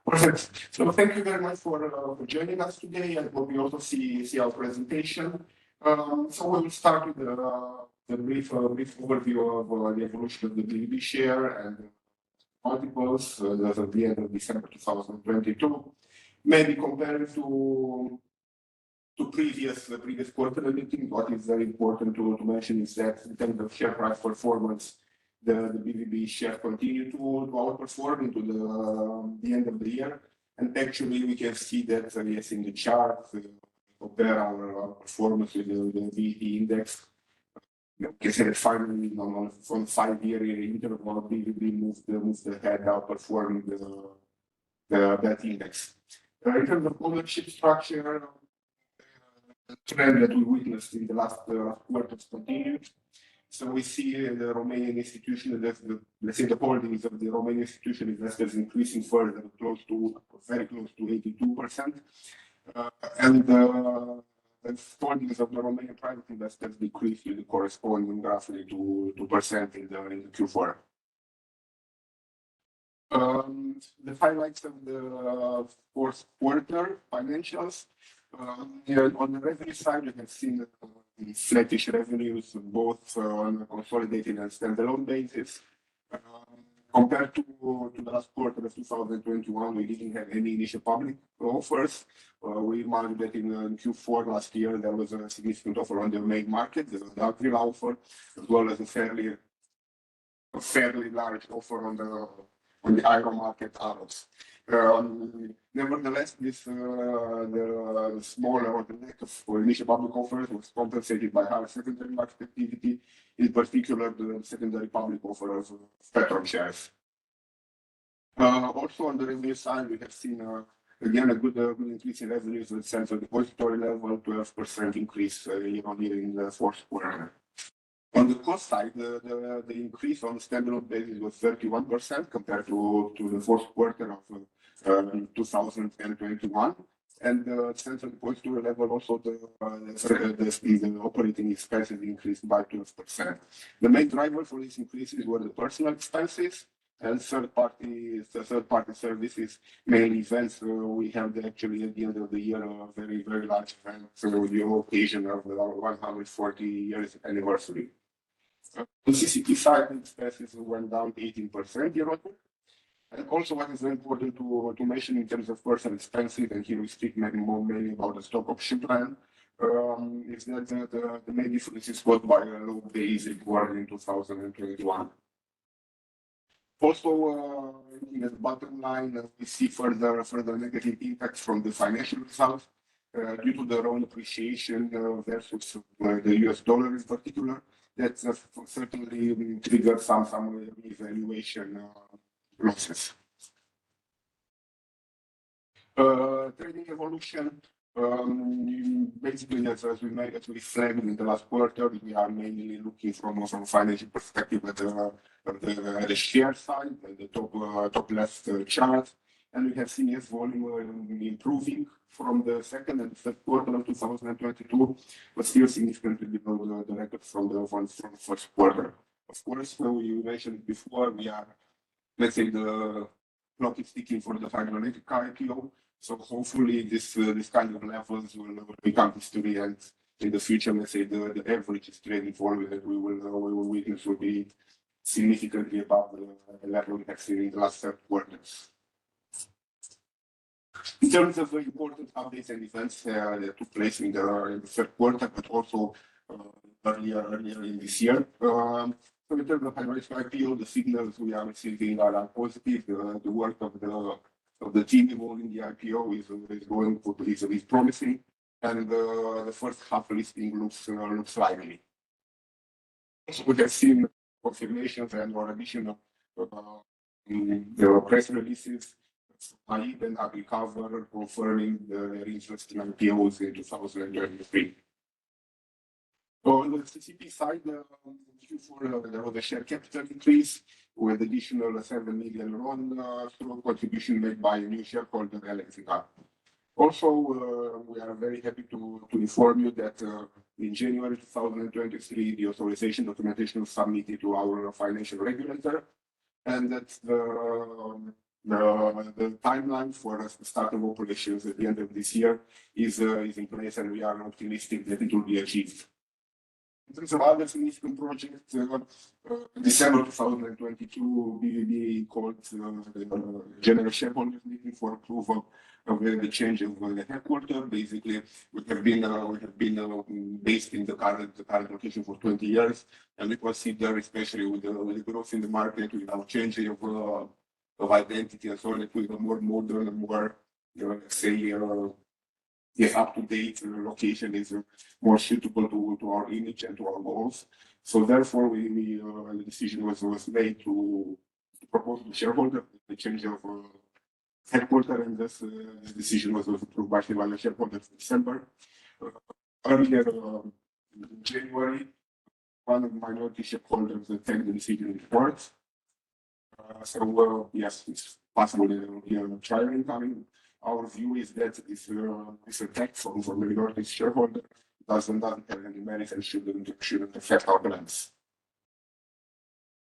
Perfect. So thank you very much for joining us today, and hope you also see our presentation. So we'll start with the brief overview of the evolution of the BVB share and multiples as of the end of December 2022. Maybe compared to previous quarterly meeting, what is very important to mention is that in terms of share price performance, the BVB share continued to outperform into the end of the year. And actually, we can see that, yes, in the chart, compare our performance with the VET index. You can say that finally, from 5-year interval, BVB moved ahead, outperforming that index. In terms of ownership structure, the trend that we witnessed in the last quarters continued. So we see the Romanian institutional, let's say the holdings of the Romanian institutional investors increasing further, very close to 82%. And the holdings of the Romanian private investors decreased with the corresponding roughly to 2% in the Q4. The highlights of the fourth quarter financials. On the revenue side, you have seen flattish revenues both on a consolidated and standalone basis. Compared to the last quarter of 2021, we didn't have any initial public offers. We marked that in Q4 last year, there was a significant offer on the main market, the April offer, as well as a fairly large offer on the iron market, AROS. Nevertheless, the smaller or the lack of initial public offers was compensated by higher secondary market activity, in particular the secondary public offer of Petrom shares. Also on the revenue side, we have seen again a good increase in revenues with central depository level, 12% increase year-on-year in the fourth quarter. On the cost side, the increase on standalone basis was 31% compared to the fourth quarter of 2021. And the central depository level also the operating expenses increased by 12%. The main driver for these increases were the personal expenses and third-party services, mainly events. We had actually at the end of the year a very, very large event with the occasion of our 140 years anniversary. The CCP side expenses went down 18% year-on-year. And also what is very important to mention in terms of personal expenses, and here we speak mainly about the stock option plan, is that the main difference is caused by a low base recorded in 2021. Also, in the bottom line, we see further negative impacts from the financial results due to the RON appreciation versus the US dollar in particular. That certainly triggered some evaluation losses. Trading evolution. Basically, as we flagged in the last quarter, we are mainly looking from a financial perspective at the share side, at the top left chart. And we have seen yes, volume improving from the second and third quarter of 2022, but still significantly below the records from the first quarter. Of course, we mentioned before, we are, let's say, the clock is ticking for the hydroelectric IPO. So hopefully this kind of levels will become history, and in the future, let's say the average trading volume that we will witness will be significantly above the level we have seen in the last third quarters. In terms of the important updates and events that took place in the third quarter, but also earlier in this year. So in terms of hydroelectric IPO, the signals we are receiving are positive. The work of the team involved in the IPO is promising, and the first half listing looks likely. So we have seen confirmations and or additional press releases. AIB and Agricover confirming their interest in IPOs in 2023. On the CCP side, Q4 there was a share capital increase with additional 7 million RON through contribution made by a new shareholder, Electrica. Also, we are very happy to inform you that in January 2023, the authorization documentation was submitted to our financial regulator, and that The timeline for the start of operations at the end of this year is in place, and we are optimistic that it will be achieved. In terms of other significant projects, December 2022, BVB called the general shareholders meeting for approval of the change of the headquarters. Basically, we have been based in the current location for 20 years, and we consider, especially with the growth in the market, with our changing of identity and so on, with a more modern and more, let's say, up-to-date location is more suitable to our image and to our goals. So therefore, the decision was made to propose to the shareholder the change of headquarters, and this decision was approved by the shareholders in December. Earlier in January, one of the minority shareholders take the decision in court. So yes, it's possible that there will be a trial incoming. Our view is that this attack from the minority shareholder doesn't have any merit and shouldn't affect our plans.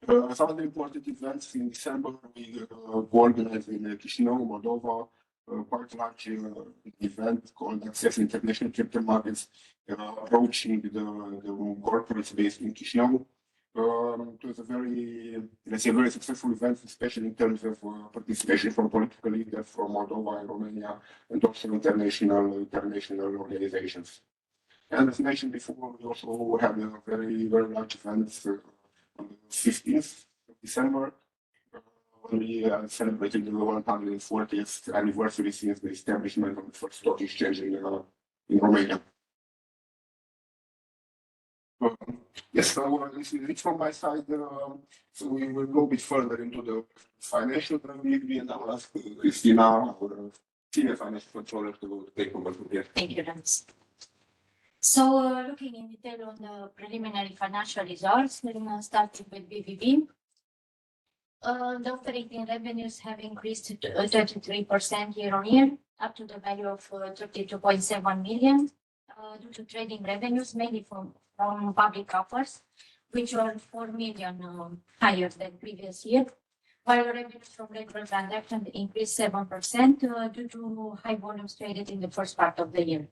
Some of the important events in December, we organized in Chișinău, Moldova, quite large event called Access International Capital Markets, approaching the corporates based in Chișinău. It was a very successful event, especially in terms of participation from political leaders from Moldova and Romania, and also international organizations. And as mentioned before, we also had a very large event on the 15th of December, when we celebrated the 140th anniversary since the establishment of the first stock exchange in Romania. Yes, so this is it from my side. So we will go a bit further into the financial review, and I will ask Cristina, our senior financial controller, to take over from here. Thank you, Denis. So looking in detail on the preliminary financial results, we'll start with BVB. The operating revenues have increased to 33% year-on-year, up to the value of 32.7 million, due to trading revenues, mainly from public offers, which were 4 million higher than previous year, while revenues from regular transactions increased 7% due to high volumes traded in the first part of the year.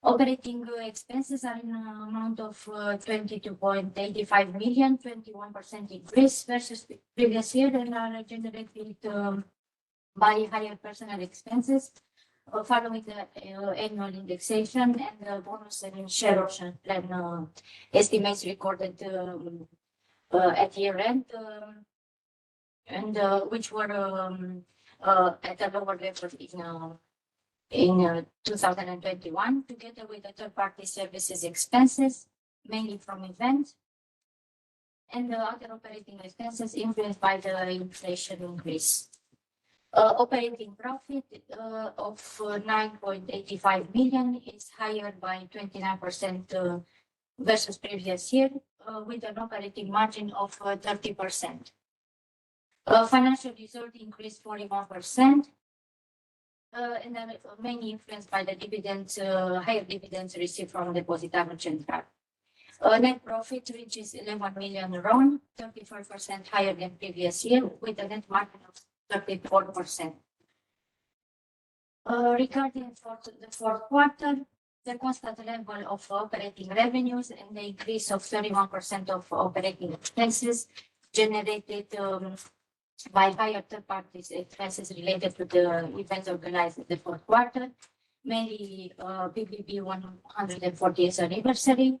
Operating expenses are in an amount of 22.85 million, 21% increase versus previous year, and are generated by higher personnel expenses following the annual indexation and the bonus and share option plan estimates recorded at year end, and which were at a lower level in 2021, together with the third-party services expenses, mainly from events, and the other operating expenses influenced by the inflation increase. Operating profit of 9.85 million is higher by 29% versus previous year, with an operating margin of 30%. Financial result increased 41%, and then mainly influenced by the dividends, higher dividends received from Depozitarul Central. Net profit reaches 11 million RON, 34% higher than previous year, with a net margin of 34%. Regarding the fourth quarter, the constant level of operating revenues and the increase of 31% of operating expenses generated by higher third-party expenses related to the events organized in the fourth quarter, mainly BVB 140th anniversary,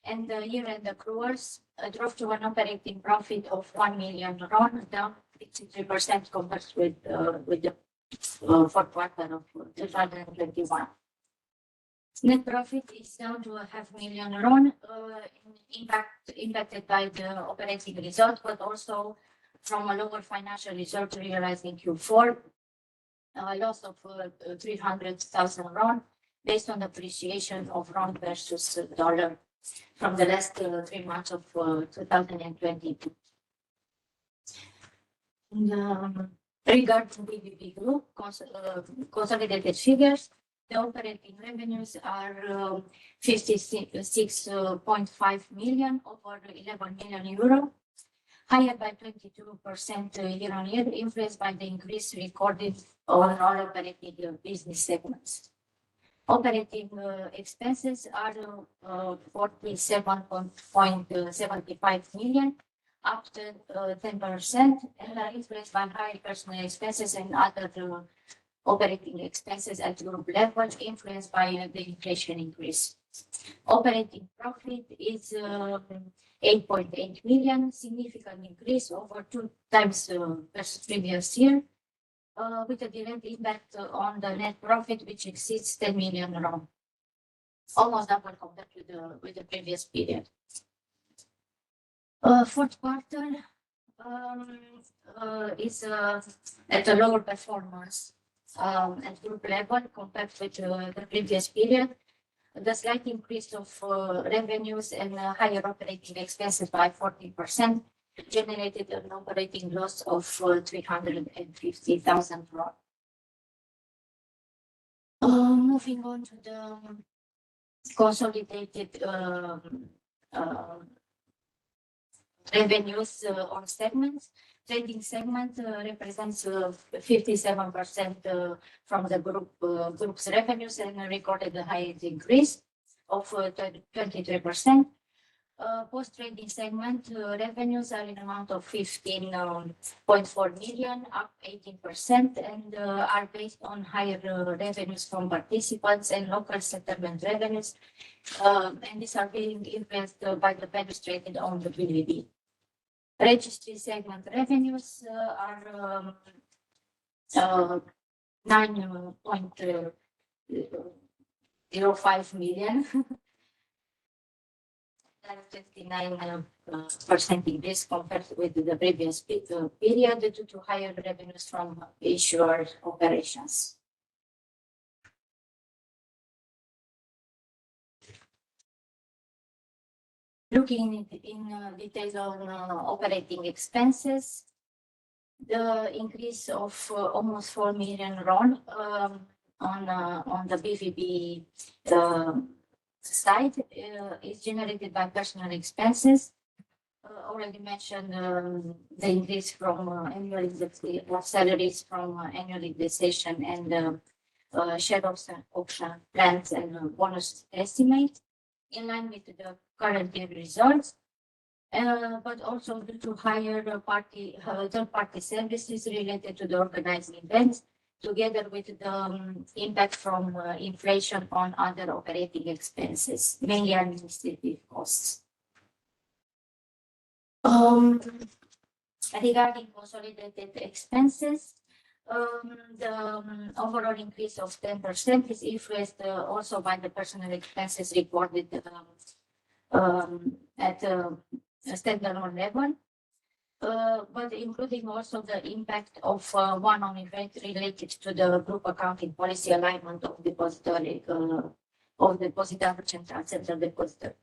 and the year-end accruals drove to an operating profit of 1 million RON, down 63% compared with the fourth quarter of 2021. Net profit is down to 500,000 RON, impacted by the operating result, but also from a lower financial result realized in Q4, a loss of 300,000 RON, based on the appreciation of RON versus dollar from the last 3 months of 2022. Regarding BVB Group consolidated figures, the operating revenues are 56.5 million, over 11 million euro, higher by 22% year-on-year, influenced by the increase recorded on all operating business segments. Operating expenses are 47.75 million, up to 10%, and are influenced by higher personal expenses and other operating expenses at group level, influenced by the inflation increase. Operating profit is 8.8 million, significant increase over 2 times versus previous year, with a direct impact on the net profit, which exceeds 10 million RON, almost double compared with the previous period. Fourth quarter is at a lower performance at group level compared with the previous period. The slight increase of revenues and higher operating expenses by 14% generated an operating loss of 350,000 RON. Moving on to the consolidated revenues on segments. Trading segment represents 57% from the group's revenues and recorded the highest increase of 23%. Post-trading segment revenues are in amount of 15.4 million, up 18%, and are based on higher revenues from participants and local settlement revenues, and these are being influenced by the values traded on the BVB. Registry segment revenues are 9.05 million. That's 59% increase compared with the previous period due to higher revenues from issuer operations. Looking in detail on operating expenses, the increase of almost 4 million RON on the BVB side is generated by personal expenses. Already mentioned the increase from annual salaries from annual indexation and share option plans and bonus estimate in line with the current year results, but also due to higher third-party services related to the organizing events, together with the impact from inflation on other operating expenses, mainly administrative costs. Regarding consolidated expenses, the overall increase of 10% is influenced also by the personal expenses recorded at a standalone level, but including also the impact of one-on event related to the group accounting policy alignment of depository of depositor central depositor.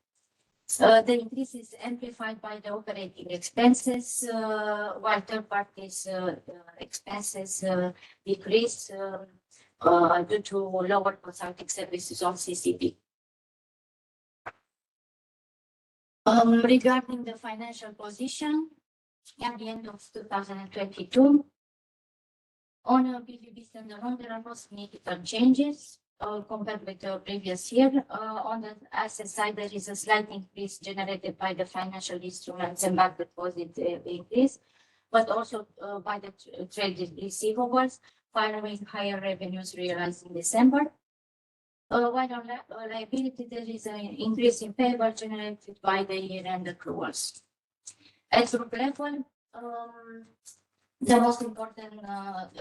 The increase is amplified by the operating expenses, while third parties expenses decrease due to lower consulting services on CCP. Regarding the financial position, at the end of 2022, on a BVB standalone, there are no significant changes compared with the previous year. On the asset side, there is a slight increase generated by the financial instruments and bank deposit increase, but also by the trade receivables following higher revenues realized in December. While on liability, there is an increase in payable generated by the year-end accruals. At group level, the most important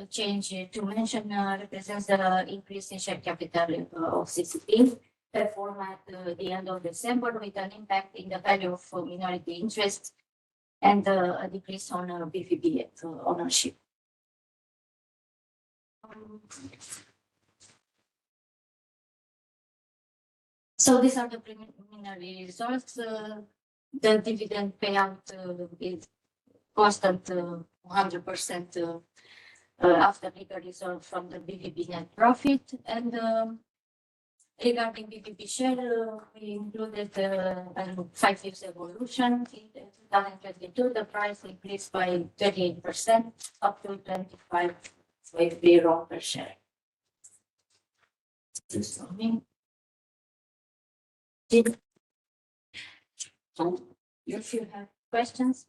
change to mention represents the increase in share capital of CCP performed at the end of December, with an impact in the value of minority interest and a decrease on BVB ownership. So these are the preliminary results. The dividend payout is constant 100% after legal reserve from the BVB net profit, and Regarding BVB share, we included 5 years evolution. In 2022, the price increased by 38%, up to 25.50 per share. So, If you have questions.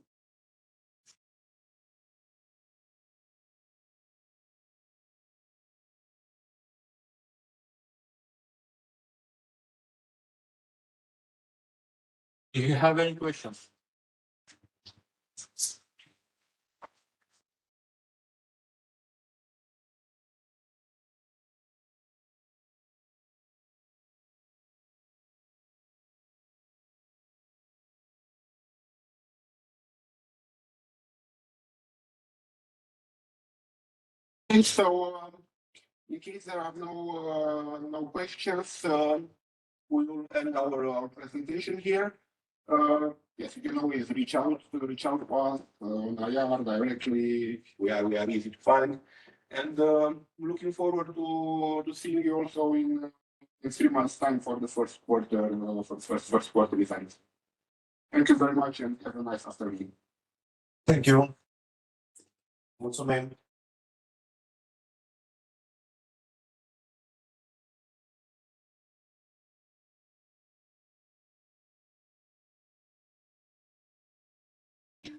Do you have any questions? and so, in case there are no questions, we will end our presentation here. Yes, you can always reach out to us on IR directly. We are easy to find, and looking forward to seeing you also in 3 months' time for the first quarter first quarter results. Thank you very much, and have a nice afternoon. Thank you. Mulțumim.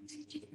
Thank you.